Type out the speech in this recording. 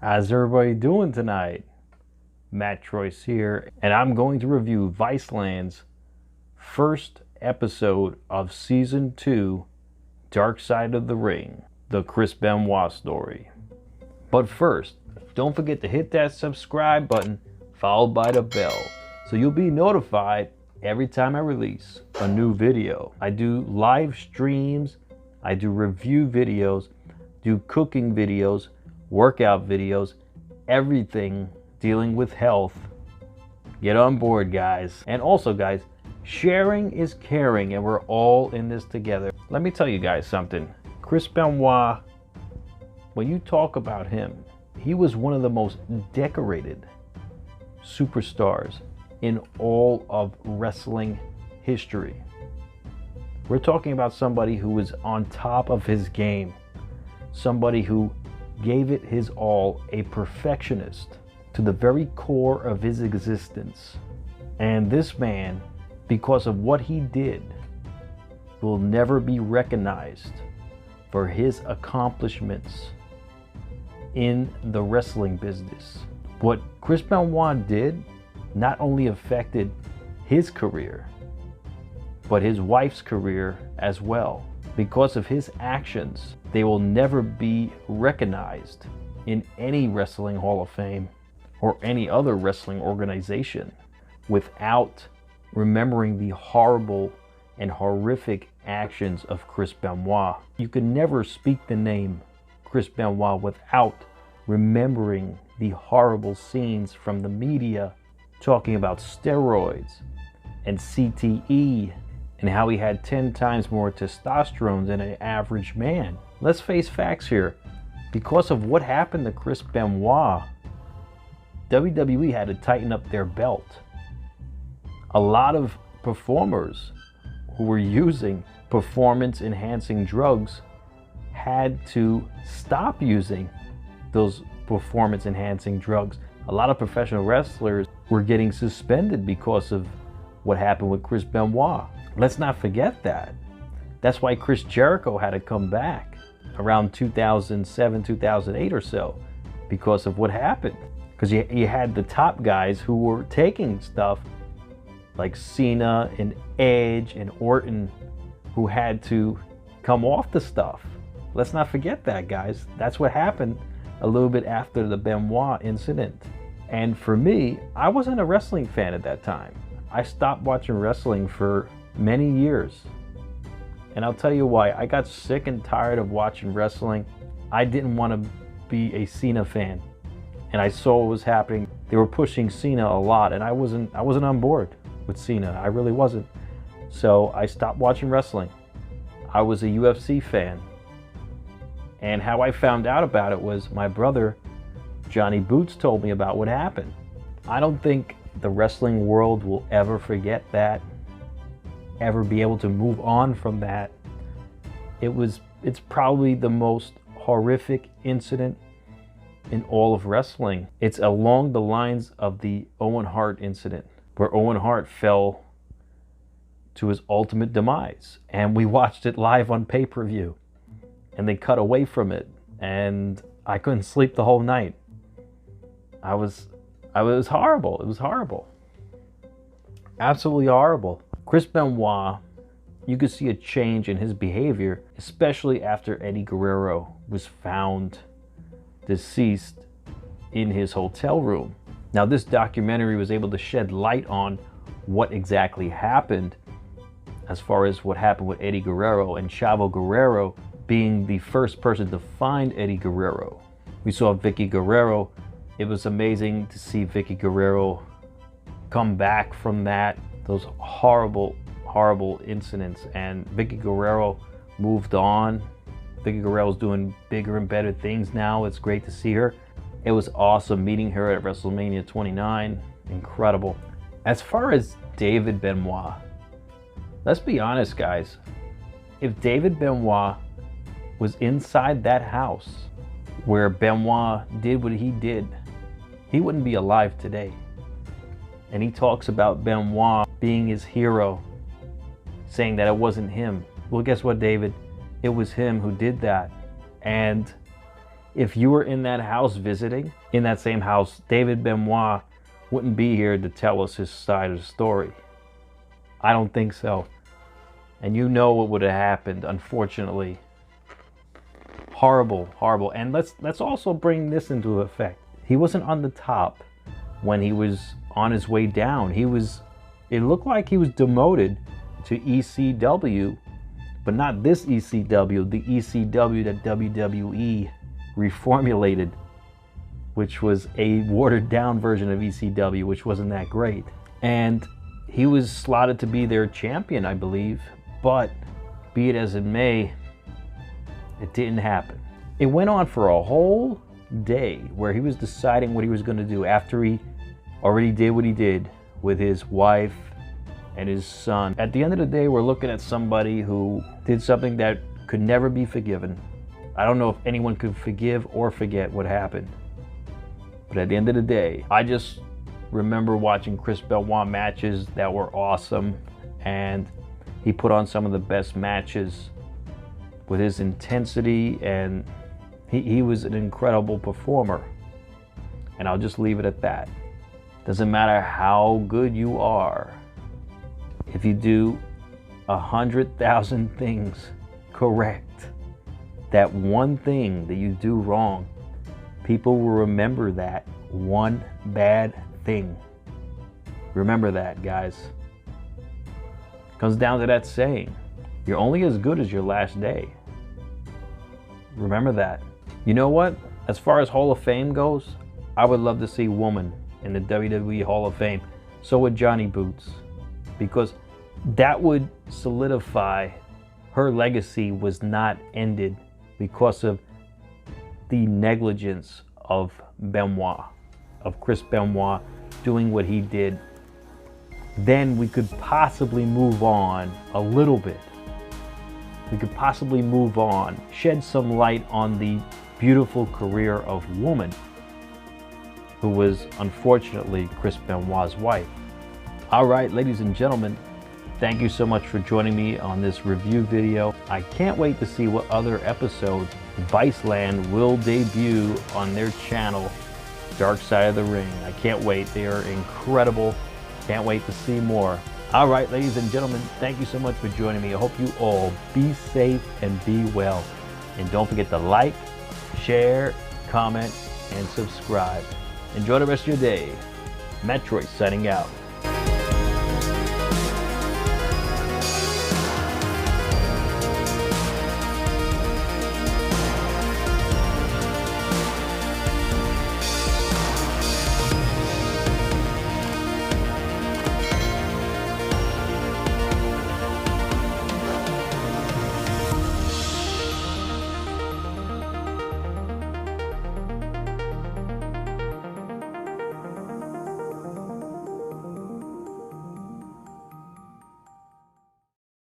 How's everybody doing tonight? Matt Troyce here, and I'm going to review Viceland's first episode of Season 2, Dark Side of the Ring, the Chris Benoit story. But first, don't forget to hit that subscribe button, followed by the bell, so you'll be notified every time I release a new video. I do live streams, I do review videos, do cooking videos, workout videos, everything dealing with health. Get on board, guys. And also, guys, sharing is caring, and we're all in this together. Let me tell you guys something. Chris Benoit, when you talk about him, he was one of the most decorated superstars in all of wrestling history. We're talking about somebody who was on top of his game, somebody who gave it his all, a perfectionist to the very core of his existence. And this man, because of what he did, will never be recognized for his accomplishments in the wrestling business. What Chris Benoit did not only affected his career, but his wife's career as well. Because of his actions, they will never be recognized in any wrestling Hall of Fame or any other wrestling organization without remembering the horrible and horrific actions of Chris Benoit. You can never speak the name Chris Benoit without remembering the horrible scenes from the media talking about steroids and CTE and how he had 10 times more testosterone than an average man. Let's face facts here. Because of what happened to Chris Benoit, WWE had to tighten up their belt. A lot of performers who were using performance-enhancing drugs had to stop using those performance-enhancing drugs. A lot of professional wrestlers were getting suspended because of what happened with Chris Benoit. Let's not forget that. That's why Chris Jericho had to come back around 2007, 2008 or so, because of what happened. Because you had the top guys who were taking stuff like Cena and Edge and Orton, who had to come off the stuff. Let's not forget that, guys. That's what happened a little bit after the Benoit incident. And for me, I wasn't a wrestling fan at that time. I stopped watching wrestling for many years. And I'll tell you why. I got sick and tired of watching wrestling. I didn't want to be a Cena fan. And I saw what was happening. They were pushing Cena a lot, and I wasn't on board with Cena. I really wasn't. So I stopped watching wrestling. I was a UFC fan. And how I found out about it was my brother, Johnny Boots, told me about what happened. I don't think the wrestling world will ever forget that, ever be able to move on from that. It's probably the most horrific incident in all of wrestling. It's along the lines of the Owen Hart incident, where Owen Hart fell to his ultimate demise. And we watched it live on pay-per-view. And they cut away from it. And I couldn't sleep the whole night. It was horrible. It was horrible. Absolutely horrible. Chris Benoit, you could see a change in his behavior, especially after Eddie Guerrero was found deceased in his hotel room. Now, this documentary was able to shed light on what exactly happened as far as what happened with Eddie Guerrero, and Chavo Guerrero being the first person to find Eddie Guerrero. We saw Vicky Guerrero. It was amazing to see Vicky Guerrero come back from those horrible, horrible incidents. And Vicky Guerrero moved on. Vicky Guerrero's doing bigger and better things now. It's great to see her. It was awesome meeting her at WrestleMania 29. Incredible. As far as David Benoit, let's be honest, guys. If David Benoit was inside that house where Benoit did what he did, he wouldn't be alive today. And he talks about Benoit being his hero, saying that it wasn't him. Well, guess what, David? It was him who did that. And if you were in that house visiting, in that same house, David Benoit wouldn't be here to tell us his side of the story. I don't think so. And you know what would have happened, unfortunately. Horrible, horrible. And let's also bring this into effect. He wasn't on the top when he was on his way down. It looked like he was demoted to ECW, but not this ECW, the ECW that WWE reformulated, which was a watered down version of ECW, which wasn't that great. And he was slotted to be their champion, I believe, but be it as it may, it didn't happen. It went on for a whole day where he was deciding what he was going to do after he already did what he did with his wife and his son. At the end of the day, we're looking at somebody who did something that could never be forgiven. I don't know if anyone could forgive or forget what happened. But at the end of the day, I just remember watching Chris Benoit matches that were awesome, and he put on some of the best matches with his intensity, and he was an incredible performer. And I'll just leave it at that. Doesn't matter how good you are, if you do 100,000 things correct, that one thing that you do wrong, people will remember that one bad thing. Remember that, guys. Comes down to that saying, you're only as good as your last day. Remember that. You know what? As far as Hall of Fame goes, I would love to see Woman in the WWE Hall of Fame. So would Johnny Boots. Because that would solidify her legacy was not ended because of the negligence of Benoit, of Chris Benoit doing what he did. Then we could possibly move on a little bit. We could possibly move on, shed some light on the beautiful career of Woman, who was unfortunately Chris Benoit's wife. All right, ladies and gentlemen, thank you so much for joining me on this review video. I can't wait to see what other episodes Viceland will debut on their channel, Dark Side of the Ring. I can't wait. They are incredible. Can't wait to see more. All right, ladies and gentlemen, thank you so much for joining me. I hope you all be safe and be well. And don't forget to like, share, comment, and subscribe. Enjoy the rest of your day. Matt Troy signing out.